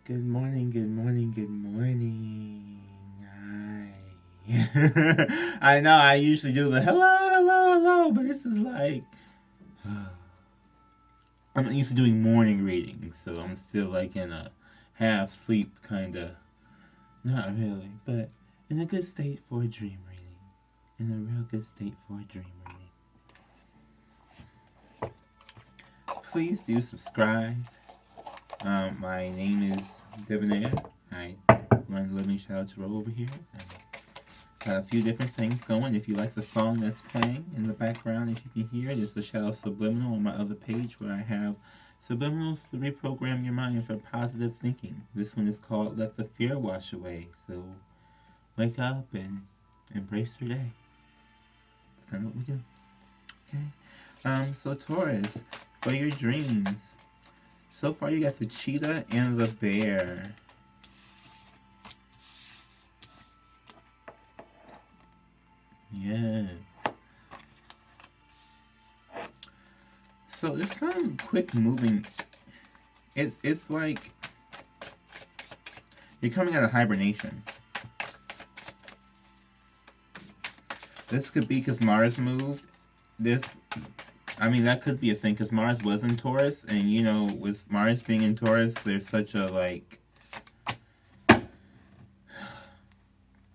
Good morning, good morning, good morning. Hi. I know I usually do the hello, hello, hello, but this is like. I'm not used to doing morning readings, so I'm still like in a half sleep kind of. Not really, but in a good state for a dream reading. In a real good state for a dream reading. Please do subscribe. My name is Debonair. I run the Living Shadow Tarot over here. Got a few different things going. If you like the song that's playing in the background, if you can hear it, it's the Shadow Subliminal on my other page where I have subliminals to reprogram your mind for positive thinking. This one is called Let the Fear Wash Away. So wake up and embrace your day. That's kind of what we do. Okay. So Taurus, for your dreams, so far you got the cheetah and the bear. Yes. So there's some quick moving. It's like you're coming out of hibernation. This could be because Mars moved. That could be a thing because Mars was in Taurus, and with Mars being in Taurus, there's such a like.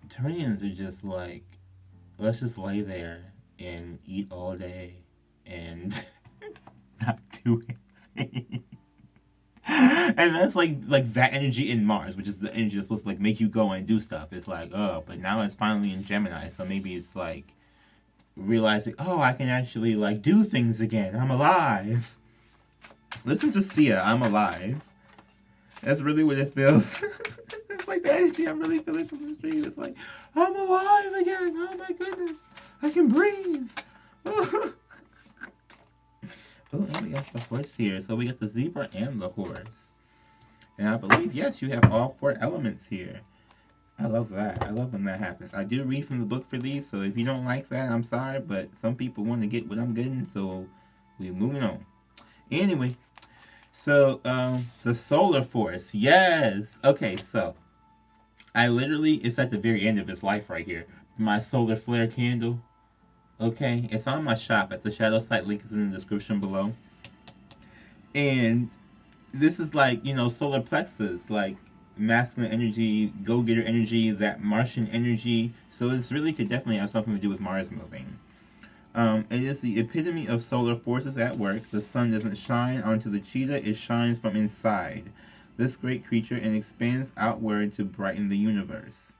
Taurians are just like, let's just lay there and eat all day and not do anything. And that's like that energy in Mars, which is the energy that's supposed to like make you go and do stuff. It's like, oh, but now it's finally in Gemini, so maybe it's like realizing, oh, I can actually like do things again. I'm alive. Listen to Sia, I'm alive. That's really what it feels. It's like the energy I'm really feeling from the street. It's like, I'm alive again. Oh my goodness. I can breathe. Oh, and we got the horse here. So we got the zebra and the horse. And I believe, yes, you have all four elements here. I love that. I love when that happens. I do read from the book for these, so if you don't like that, I'm sorry, but some people want to get what I'm getting, so we're moving on. Anyway, so the solar force, yes. Okay, so it's at the very end of its life right here. My solar flare candle. Okay, it's on my shop at the shadow site. Link is in the description below. And this is like, solar plexus, like masculine energy, go-getter energy, that Martian energy. So this really could definitely have something to do with Mars moving. It is the epitome of solar forces at work. The sun doesn't shine onto the cheetah, it shines from inside this great creature and expands outward to brighten the universe.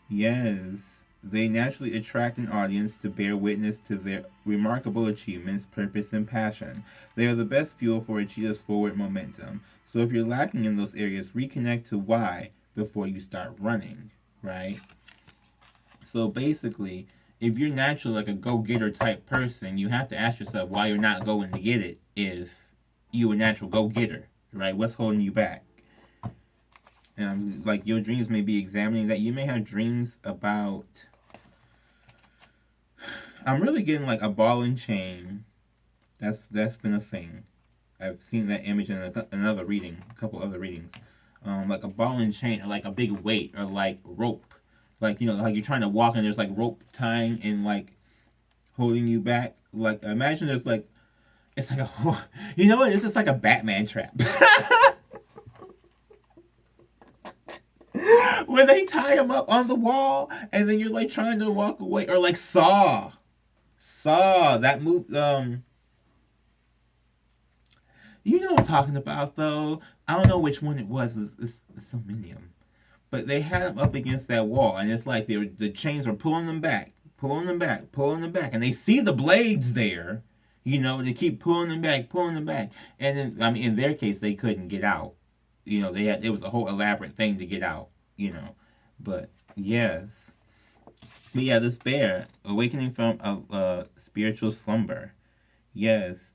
Yes, they naturally attract an audience to bear witness to their remarkable achievements, purpose, and passion. They are the best fuel for a cheetah's forward momentum. So if you're lacking in those areas, reconnect to why before you start running, right? So basically, if you're naturally like a go-getter type person, you have to ask yourself why you're not going to get it if you're a natural go-getter, right? What's holding you back? And like your dreams may be examining that. You may have dreams about. I'm really getting like a ball and chain. That's been a thing. I've seen that image in another reading, a couple other readings. Like a ball and chain, or like a big weight, or like rope. Like like you're trying to walk and there's like rope tying and like holding you back. Like imagine there's like it's like a you know what? It's just like a Batman trap. Where they tie him up on the wall and then you're like trying to walk away, or like Saw that move. You know what I'm talking about though. I don't know which one it was. It's so many of them, but they had him up against that wall, and it's like the chains were pulling them back, pulling them back, pulling them back, and they see the blades there. They keep pulling them back, and then in their case, they couldn't get out. It was a whole elaborate thing to get out. But yes, but yeah, this bear awakening from a spiritual slumber. Yes,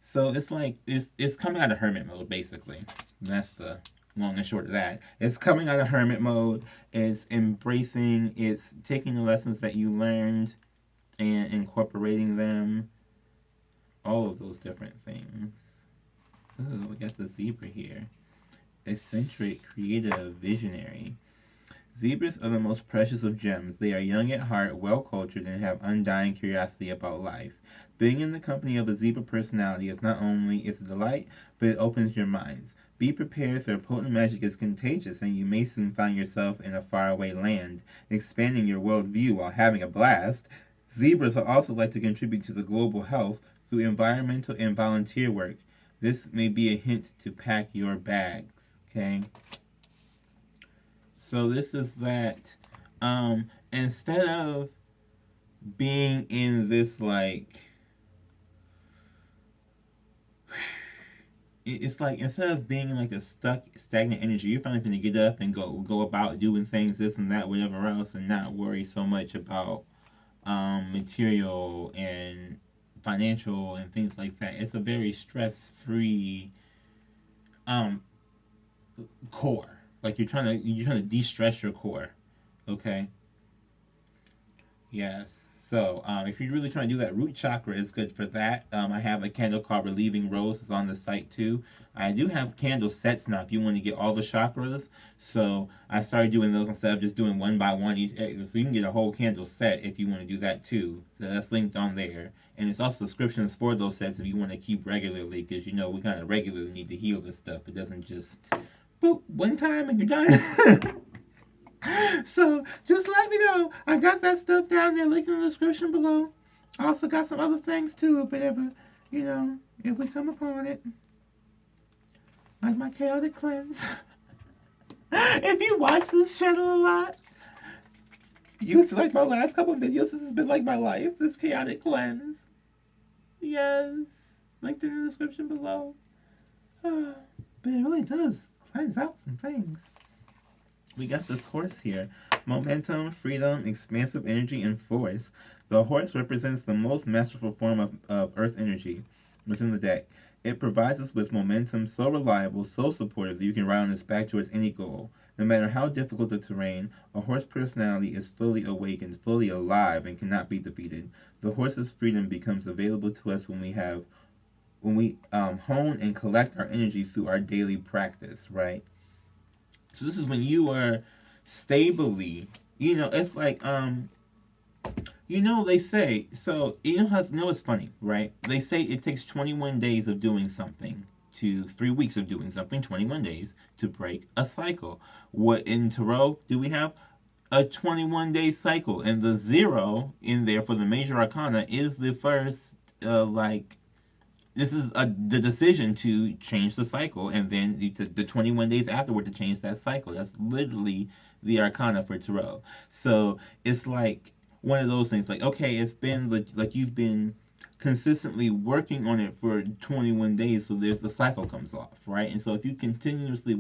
so it's like it's coming out of hermit mode basically. That's the long and short of that. It's coming out of hermit mode. It's embracing. It's taking the lessons that you learned and incorporating them. All of those different things. Ooh, we got the zebra here. eccentric, creative, visionary. Zebras are the most precious of gems. They are young at heart, well cultured, and have undying curiosity about life. Being in the company of a zebra personality is not only a delight, but it opens your minds. Be prepared, their potent magic is contagious, and you may soon find yourself in a faraway land, expanding your worldview while having a blast. Zebras are also like to contribute to the global health through environmental and volunteer work. This may be a hint to pack your bags. Okay? So this is that instead of being in this like it's like instead of being in like a stuck stagnant energy, you're finally going to get up and go about doing things this and that whatever else and not worry so much about material and financial and things like that. It's a very stress free um core. Like you're trying to de-stress your core. Okay. Yes. So if you're really trying to do that, root chakra is good for that. I have a candle called Relieving Rose. It's on the site too. I do have candle sets now if you want to get all the chakras. So I started doing those instead of just doing one by one each. So you can get a whole candle set if you want to do that too. So that's linked on there. And it's also subscriptions for those sets if you want to keep regularly because you know we kind of regularly need to heal this stuff. It doesn't just boop one time and you're done. So just let me know. I got that stuff down there, link in the description below. I also got some other things too, if it ever, if we come upon it. Like my chaotic cleanse. If you watch this channel a lot, you see like my last couple videos, this has been like my life, this chaotic cleanse. Yes. Linked in the description below. But it really does cleanse out some things. We got this horse here. Momentum, freedom, expansive energy, and force. The horse represents the most masterful form of earth energy within the deck. It provides us with momentum so reliable, so supportive that you can ride on its back towards any goal. No matter how difficult the terrain, a horse personality is fully awakened, fully alive, and cannot be defeated. The horse's freedom becomes available to us when we hone and collect our energy through our daily practice, right? So this is when you are stably, it's like, they say, so, it's funny, right? They say it takes 21 days of doing something to 3 weeks of doing something, 21 days, to break a cycle. What in Tarot do we have? A 21-day cycle. And the 0 in there for the major arcana is the first, this is the decision to change the cycle, and then the 21 days afterward to change that cycle. That's literally the arcana for Tarot. So it's like one of those things. Like, okay, it's been like you've been consistently working on it for 21 days, so the cycle comes off, right? And so if you continuously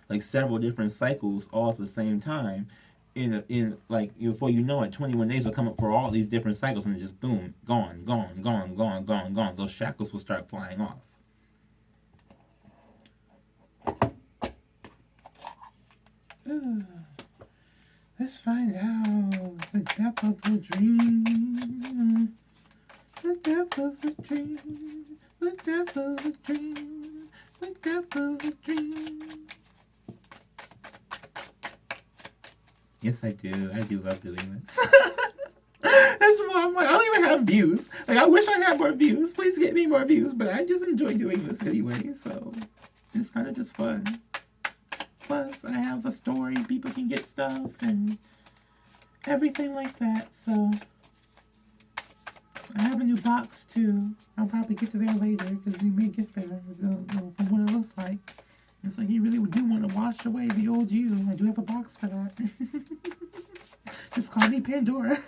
like several different cycles all at the same time, before you know it, 21 days will come up for all these different cycles, and just boom, gone. Those shackles will start flying off. Let's find out the depth of the dream. The depth of the dream. The depth of the dream. The depth of the dream. Yes, I do. I do love doing this. That's why I'm like, I don't even have views. Like, I wish I had more views. Please get me more views. But I just enjoy doing this anyway. So, it's kind of just fun. Plus, I have a story. People can get stuff and everything like that. So, I have a new box, too. I'll probably get to that later because we may get there from what it looks like. It's like you really do want to wash away the old you. I do have a box for that. Just call me Pandora.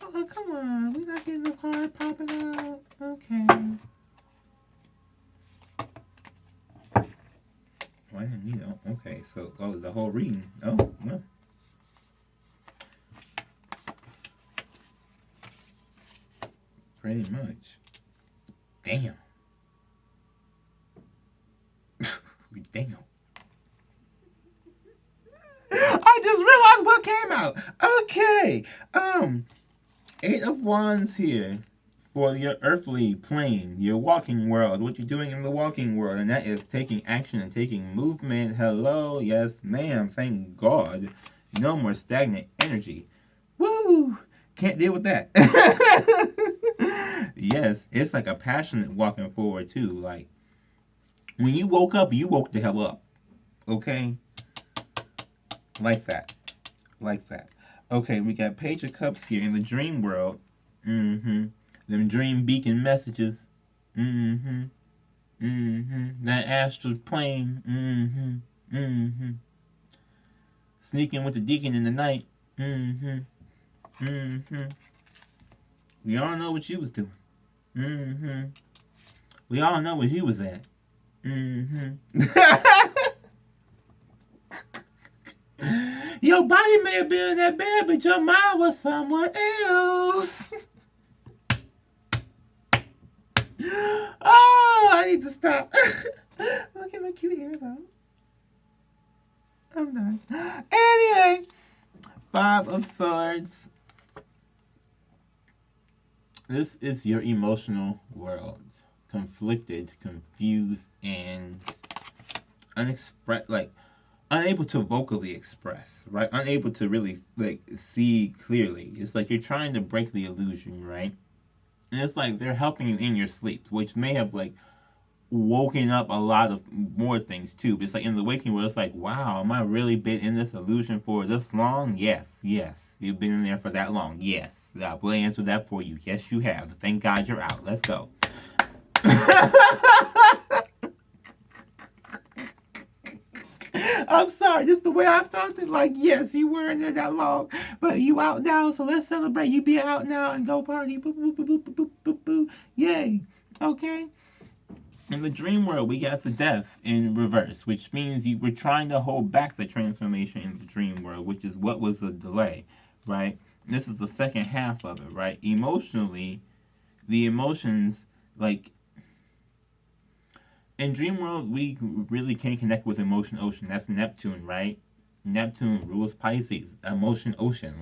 Oh, come on. We're not getting the card popping out. Okay. Why didn't you know? Okay, so the whole reading. Oh, no. Pretty much. Damn. Damn. I just realized what came out. Okay. 8 of Wands here. for your earthly plane, your walking world, what you're doing in the walking world, and that is taking action and taking movement. Hello, yes, ma'am. Thank God. No more stagnant energy. Woo! Can't deal with that. Yes, it's like a passionate walking forward too. Like when you woke up, you woke the hell up. Okay? Like that. Like that. Okay, we got Page of Cups here in the dream world. Mm-hmm. Them dream beacon messages. Mm-hmm. Mm-hmm. That astral plane. Mm-hmm. Mm-hmm. Sneaking with the deacon in the night. Mm-hmm. Mm-hmm. We all know what you was doing. Mm-hmm. We all know where he was at. Mm-hmm. Your body may have been in that bed, but your mind was somewhere else. Oh, I need to stop. Look at my cute hair, though. I'm done. Anyway, Five of Swords. This is your emotional world. Conflicted, confused, and unable to vocally express, right? Unable to really see clearly. It's like you're trying to break the illusion, right? And it's like they're helping you in your sleep, which may have woken up a lot of more things too. But it's like in the waking world, it's like, wow, am I really been in this illusion for this long? Yes, yes. You've been in there for that long. Yes. I will answer that for you. Yes, you have. Thank God you're out. Let's go. I'm sorry, just the way I felt it. Like, yes, you were in there that long, but you out now, so let's celebrate. You be out now and go party. Boop, boop, boop, boop, boop, boop, boop. Yay. Okay. In the dream world, we got the death in reverse, which means you were trying to hold back the transformation in the dream world, which is what was the delay, right? This is the second half of it, right? Emotionally, the emotions, in dream worlds, we really can't connect with emotion ocean. That's Neptune, right? Neptune rules Pisces, emotion ocean.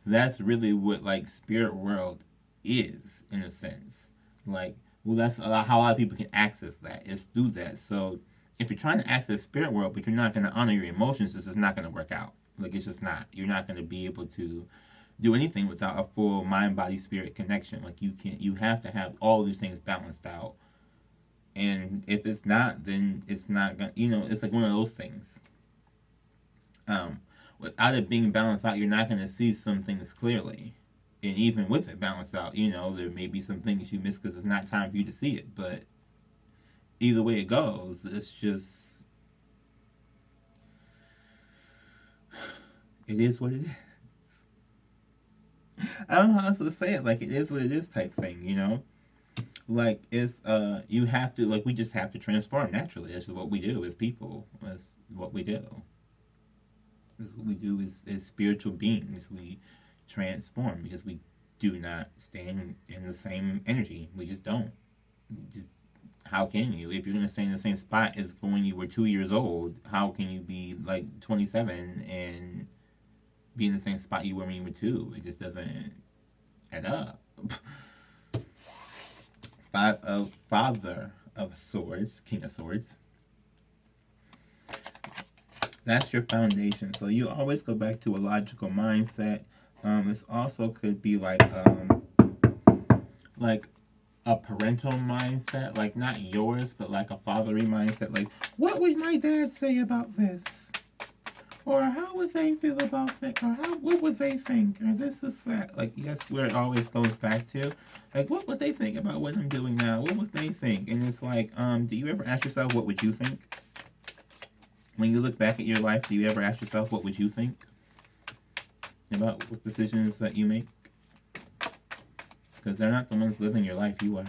That's really what spirit world is in a sense. Well, that's how a lot of people can access that. Is through that. So if you're trying to access spirit world, but you're not going to honor your emotions, this is not going to work out. It's just not. You're not going to be able to do anything without a full mind, body, spirit connection. You have to have all these things balanced out. And if it's not, then it's not gonna. It's like one of those things. Without it being balanced out, you're not gonna see some things clearly. And even with it balanced out, there may be some things you miss because it's not time for you to see it. But either way it goes, it's just it is what it is. I don't know how else to say it. It is what it is type thing. It's you have to we just have to transform naturally. That's just what we do as people. That's what we do. That's what we do as spiritual beings. We transform because we do not stand in the same energy. We just don't. How can you? If you're gonna stay in the same spot as for when you were 2 years old, how can you be 27 and be in the same spot you were when you were 2? It just doesn't add up. Father of Swords, King of Swords. That's your foundation. So you always go back to a logical mindset. This also could be like a parental mindset, not yours, but a fatherly mindset. What would my dad say about this? Or how would they feel about it? Or what would they think? Or this is that. Yes, where it always goes back to. What would they think about what I'm doing now? What would they think? And it's do you ever ask yourself, what would you think? When you look back at your life, do you ever ask yourself, what would you think? About what decisions that you make? Because they're not the ones living your life, you are.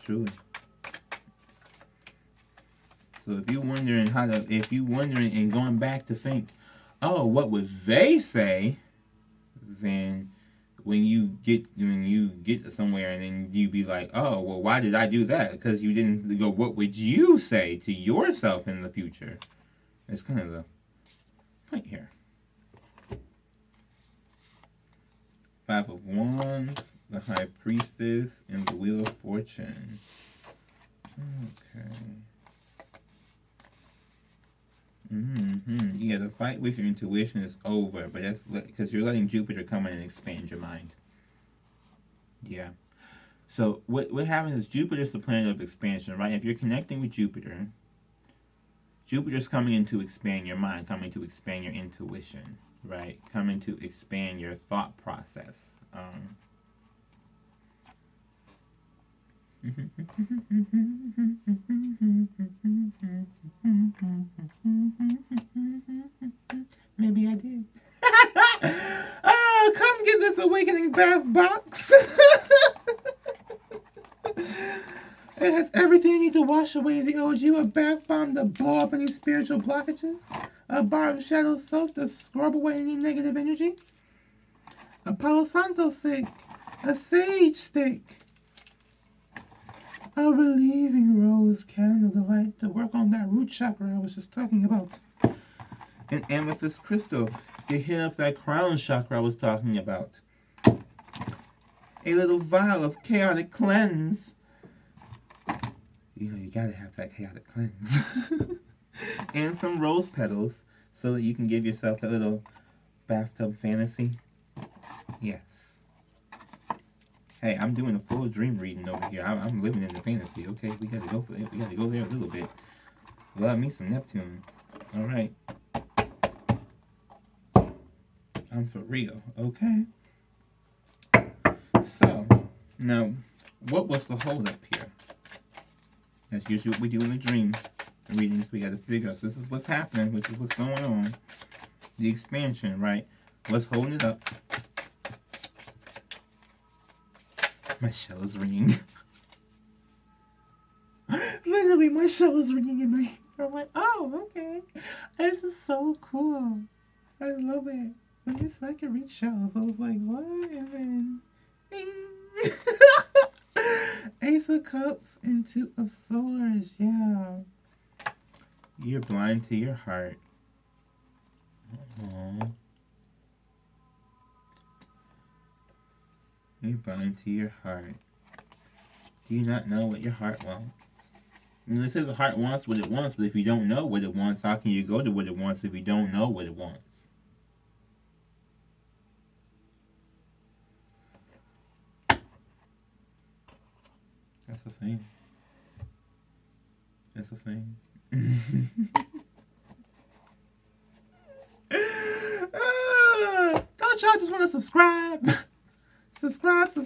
Truly. So if you're wondering and going back to think, oh, what would they say? Then when you get somewhere and then you be like, oh, well, why did I do that? Because you didn't go, what would you say to yourself in the future? It's kind of the point here. Five of Wands, the High Priestess, and the Wheel of Fortune. Okay. Yeah, the fight with your intuition is over, but that's because you're letting Jupiter come in and expand your mind. Yeah. So what happens is Jupiter's the planet of expansion, right? If you're connecting with Jupiter, Jupiter's coming in to expand your mind, coming to expand your intuition, right? Coming to expand your thought process. Maybe I did. Oh, come get this awakening bath box. It has everything you need to wash away the old you. A bath bomb to blow up any spiritual blockages. A bar of shadow soap to scrub away any negative energy. A Palo Santo stick. A sage stick. A relieving rose candle to light to work on that root chakra I was just talking about. An amethyst crystal to hit up that crown chakra I was talking about. A little vial of chaotic cleanse. You know, you gotta have that chaotic cleanse. And some rose petals so that you can give yourself that little bathtub fantasy. Yes. Hey, I'm doing a full dream reading over here. I'm living in the fantasy. Okay, we gotta go for it. We gotta go there a little bit. Love me some Neptune. Alright. I'm for real, okay? So, now, what was the hold up here? That's usually what we do in the dream readings. We gotta figure out, this is what's happening, this is what's going on. The expansion, right? What's holding it up? My shell is ringing. Literally, my shell is ringing in my ear. I'm like, oh, okay. This is so cool. I love it. When it's like I read shells, I was like, what? And then, ding. Ace of Cups and Two of Swords. Yeah. You're blind to your heart. Aww. You're blind to your heart. Do you not know what your heart wants? And they say the heart wants what it wants, but if you don't know what it wants, how can you go to what it wants if you don't know what it wants? That's the thing. That's the thing. Don't y'all just want to subscribe? Subscribe to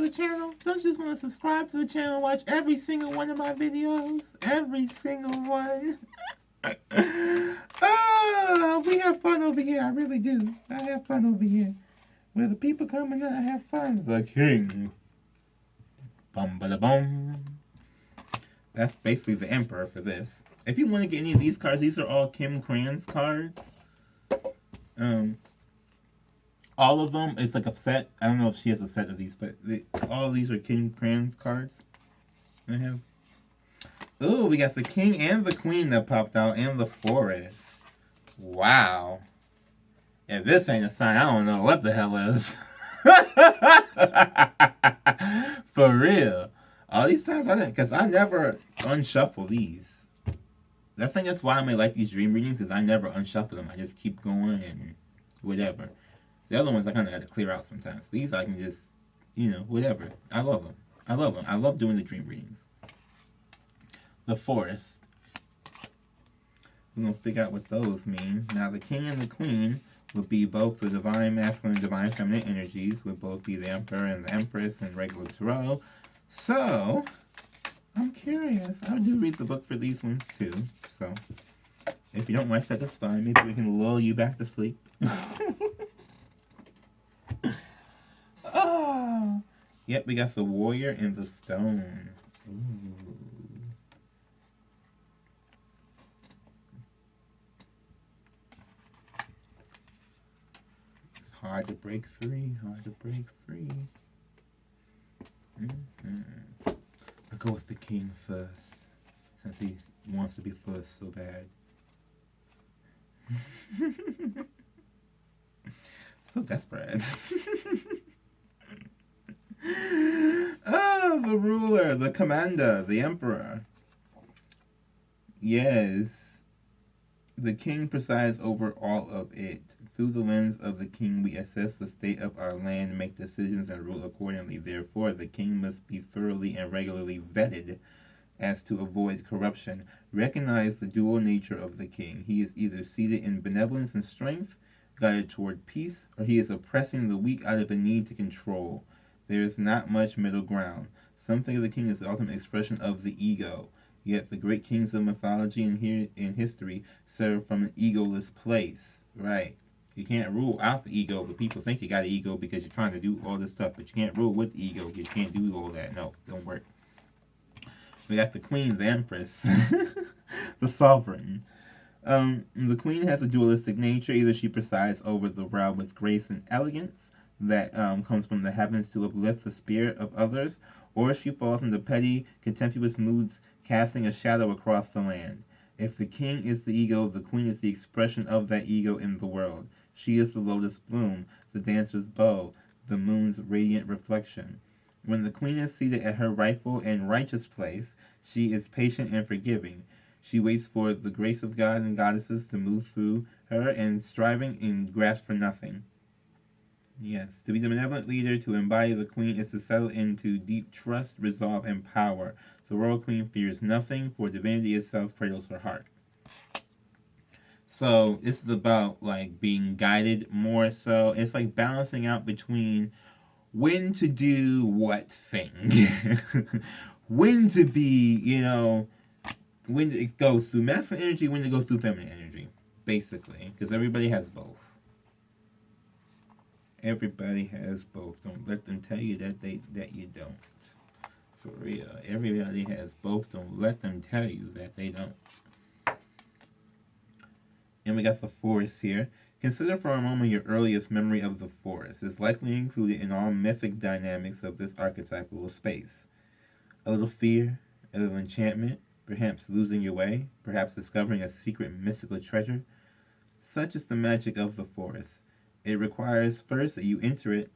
the channel. Don't you just want to subscribe to the channel and watch every single one of my videos? Every single one. We have fun over here. I really do. I have fun over here. Where the people come and I have fun. The king. Bum ba da bum. That's basically the emperor for this. If you want to get any of these cards, these are all Kim Cran's cards. All of them is like a set. I don't know if she has a set of these, but all of these are Kim Cran's cards. I have. Oh, we got the king and the queen that popped out, and the forest. Wow. If this ain't a sign, I don't know what the hell is. For real. All these times I didn't, because I never unshuffle these. I think that's why I may like these dream readings, because I never unshuffle them. I just keep going and whatever. The other ones I kind of got to clear out sometimes. These I can just, you know, whatever. I love them. I love them. I love doing the dream readings. The forest. We're going to figure out what those mean. Now, the king and the queen would be both the divine masculine and divine feminine energies. Would both be the emperor and the empress in regular tarot. So, I'm curious. I do read the book for these ones too. So, if you don't like that, that's fine. Maybe we can lull you back to sleep. Oh, yep, we got the warrior and the stone. Ooh. It's Hard to break free, hard to break free. I'll go with the king first, since he wants to be first so bad. So desperate. Oh, the ruler, the commander, the emperor. Yes. The king presides over all of it. Through the lens of the king, we assess the state of our land, make decisions, and rule accordingly. Therefore, the king must be thoroughly and regularly vetted as to avoid corruption. Recognize the dual nature of the king. He is either seated in benevolence and strength, guided toward peace, or he is oppressing the weak out of a need to control. There is not much middle ground. Some think of the king as the ultimate expression of the ego. Yet the great kings of mythology and here in history serve from an egoless place. Right. You can't rule out the ego, but people think you got an ego because you're trying to do all this stuff. But you can't rule with ego. You can't do all that. No, don't work. We got the queen, the empress, the sovereign. The queen has a dualistic nature. Either she presides over the realm with grace and elegance that comes from the heavens to uplift the spirit of others, or she falls into petty, contemptuous moods, casting a shadow across the land. If the king is the ego, the queen is the expression of that ego in the world. She is the lotus bloom, the dancer's bow, the moon's radiant reflection. When the queen is seated at her rightful and righteous place, she is patient and forgiving. She waits for the grace of God and goddesses to move through her and striving and grasp for nothing. Yes, to be the benevolent leader, to embody the queen, is to settle into deep trust, resolve, and power. The royal queen fears nothing, for divinity itself cradles her heart. So this is about like being guided more so. It's like balancing out between when to do what thing. When to be, when it goes through masculine energy, when to go through feminine energy. Basically. Because everybody has both. Everybody has both. Don't let them tell you that you don't. For real. Everybody has both. Don't let them tell you that they don't. And we got the forest here. Consider for a moment your earliest memory of the forest. It's likely included in all mythic dynamics of this archetypal space. A little fear, a little enchantment, perhaps losing your way, perhaps discovering a secret mystical treasure. Such is the magic of the forest. It requires first that you enter it,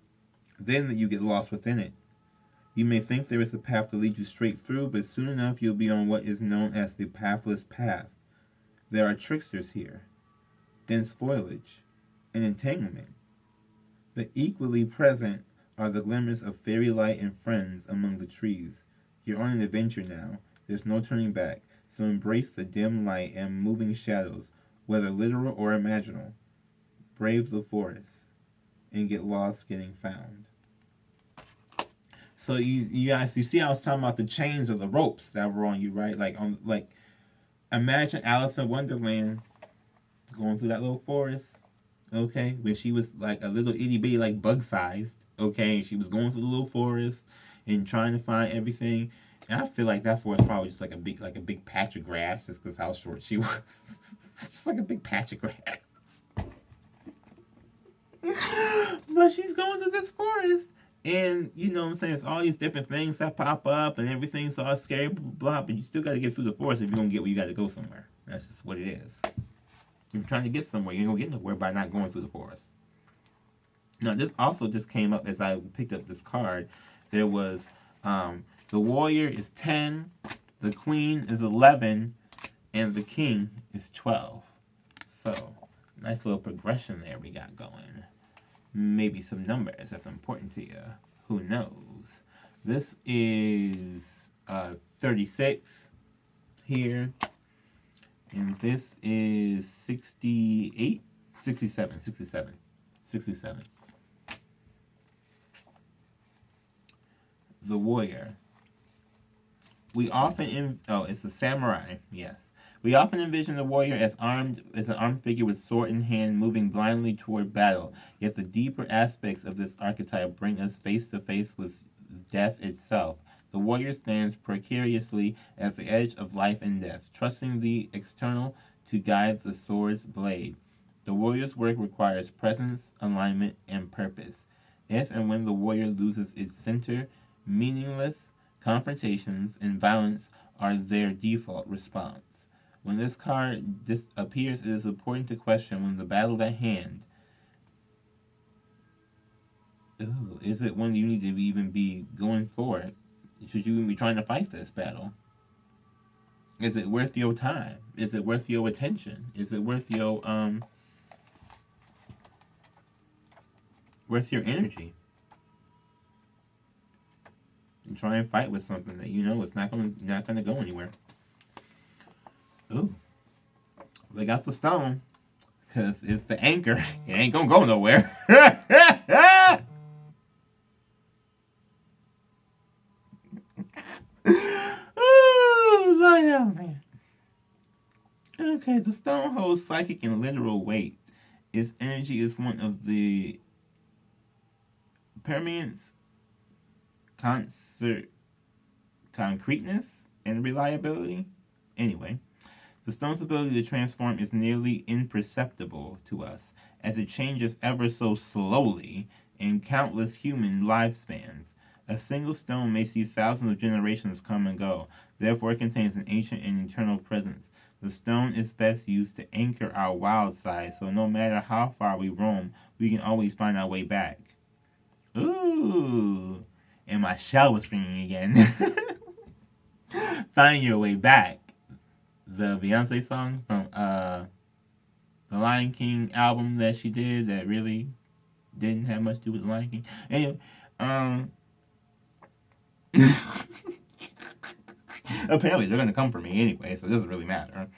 then that you get lost within it. You may think there is a path to lead you straight through, but soon enough you'll be on what is known as the pathless path. There are tricksters here, dense foliage, and entanglement. But equally present are the glimmers of fairy light and friends among the trees. You're on an adventure now. There's no turning back, so embrace the dim light and moving shadows, whether literal or imaginal. Brave the forest and get lost getting found. So you guys, you see I was talking about the chains or the ropes that were on you, right? Imagine Alice in Wonderland going through that little forest, okay, when she was like a little itty bitty, like bug sized, okay, and she was going through the little forest and trying to find everything. And I feel like that forest probably just like a big patch of grass, just because how short she was. Just like a big patch of grass. But she's going through this forest, and you know what I'm saying, it's all these different things that pop up, and everything's all scary, blah, blah, but you still got to get through the forest if you're going to get where you got to go somewhere. That's just what it is. If you're trying to get somewhere, you ain't going to get nowhere by not going through the forest. Now, this also just came up as I picked up this card. There was, the warrior is 10, the queen is 11, and the king is 12. So, nice little progression there we got going. Maybe some numbers that's important to you. Who knows? This is 36 here. And this is 67. The warrior. We often it's the samurai, yes. We often envision the warrior as an armed figure with sword in hand, moving blindly toward battle. Yet the deeper aspects of this archetype bring us face to face with death itself. The warrior stands precariously at the edge of life and death, trusting the external to guide the sword's blade. The warrior's work requires presence, alignment, and purpose. If and when the warrior loses its center, meaningless confrontations and violence are their default response. When this card appears, it is important to question when the battle at hand. Ooh, is it one you need to even be going for it? Should you even be trying to fight this battle? Is it worth your time? Is it worth your attention? Is it worth your energy? And try and fight with something that you know is not gonna go anywhere. Ooh, they got the stone because it's the anchor. It ain't gonna go nowhere. Oh, man. Okay, the stone holds psychic and literal weight. Its energy is one of the permanence, concreteness, and reliability. Anyway, the stone's ability to transform is nearly imperceptible to us, as it changes ever so slowly in countless human lifespans. A single stone may see thousands of generations come and go, therefore it contains an ancient and eternal presence. The stone is best used to anchor our wild side, so no matter how far we roam, we can always find our way back. Ooh, and my shell was ringing again. Find your way back. The Beyonce song from the Lion King album that she did that really didn't have much to do with the Lion King. Anyway, apparently they're gonna come for me anyway, so it doesn't really matter.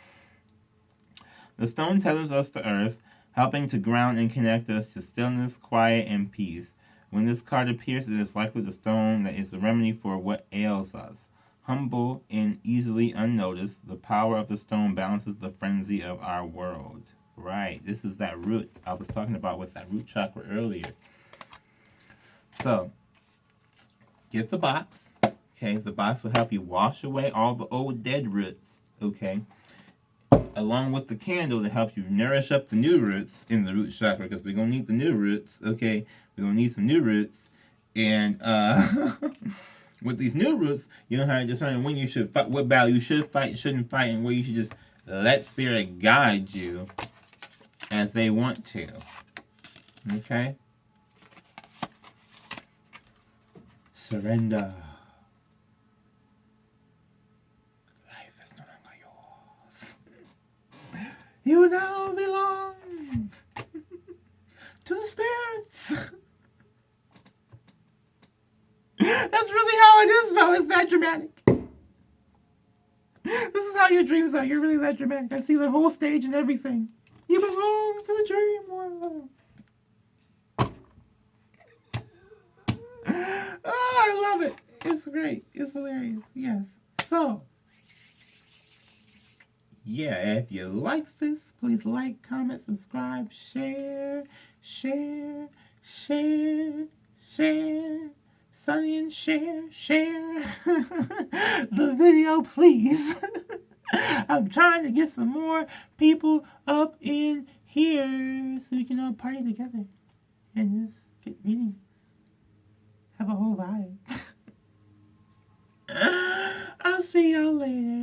The stone tethers us to earth, helping to ground and connect us to stillness, quiet, and peace. When this card appears, it is likely the stone that is the remedy for what ails us. Humble and easily unnoticed, the power of the stone balances the frenzy of our world. Right, this is that root I was talking about with that root chakra earlier. So, get the box. Okay, the box will help you wash away all the old dead roots. Okay, along with the candle that helps you nourish up the new roots in the root chakra, because we're gonna need the new roots. Okay, we're gonna need some new roots, and with these new roots, you know how to discern when you should fight, what battle you should fight, shouldn't fight, and where you should just let spirit guide you as they want to. Okay? Surrender. Life is no longer yours. You now belong to the spirits. That's really how it is, though. It's that dramatic. This is how your dreams are. You're really that dramatic. I see the whole stage and everything. You belong to the dream world. Oh, I love it. It's great. It's hilarious. Yes. So, yeah, if you like this, please like, comment, subscribe, share. Sonny and share the video, please. I'm trying to get some more people up in here so we can all party together and just get readings. Have a whole vibe. I'll see y'all later.